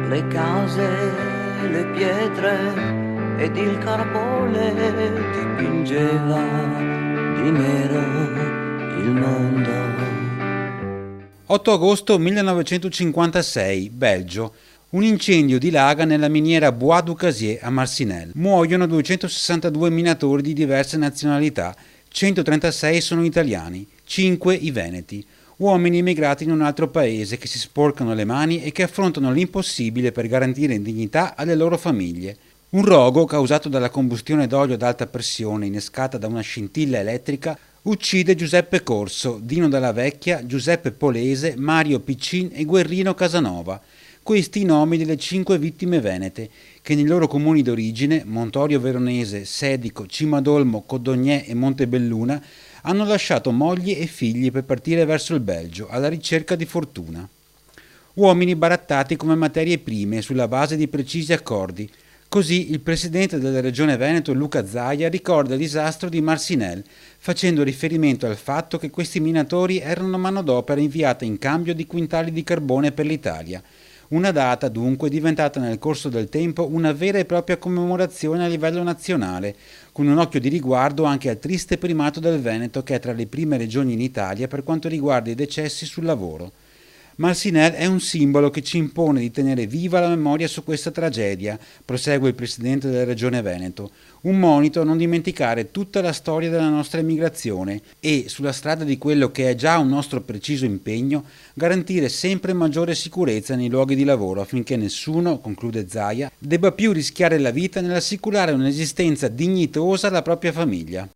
le case, le pietre ed il carbone dipingeva di nero il mondo. 8 agosto 1956, Belgio. Un incendio dilaga nella miniera Bois du Casier a Marcinelle. Muoiono 262 minatori di diverse nazionalità, 136 sono italiani, 5 i veneti. Uomini emigrati in un altro paese che si sporcano le mani e che affrontano l'impossibile per garantire dignità alle loro famiglie. Un rogo causato dalla combustione d'olio ad alta pressione innescata da una scintilla elettrica uccide Giuseppe Corso, Dino Dalla Vecchia, Giuseppe Polese, Mario Piccin e Guerrino Casanova. Questi i nomi delle 5 vittime venete, che nei loro comuni d'origine, Montorio Veronese, Sedico, Cimadolmo, Codognè e Montebelluna, hanno lasciato mogli e figli per partire verso il Belgio, alla ricerca di fortuna. Uomini barattati come materie prime sulla base di precisi accordi. Così il presidente della regione Veneto, Luca Zaia, ricorda il disastro di Marcinelle, facendo riferimento al fatto che questi minatori erano manodopera inviata in cambio di quintali di carbone per l'Italia. Una data dunque diventata nel corso del tempo una vera e propria commemorazione a livello nazionale, con un occhio di riguardo anche al triste primato del Veneto che è tra le prime regioni in Italia per quanto riguarda i decessi sul lavoro. Marcinelle è un simbolo che ci impone di tenere viva la memoria su questa tragedia, prosegue il presidente della regione Veneto, un monito a non dimenticare tutta la storia della nostra emigrazione e, sulla strada di quello che è già un nostro preciso impegno, garantire sempre maggiore sicurezza nei luoghi di lavoro affinché nessuno, conclude Zaia, debba più rischiare la vita nell'assicurare un'esistenza dignitosa alla propria famiglia.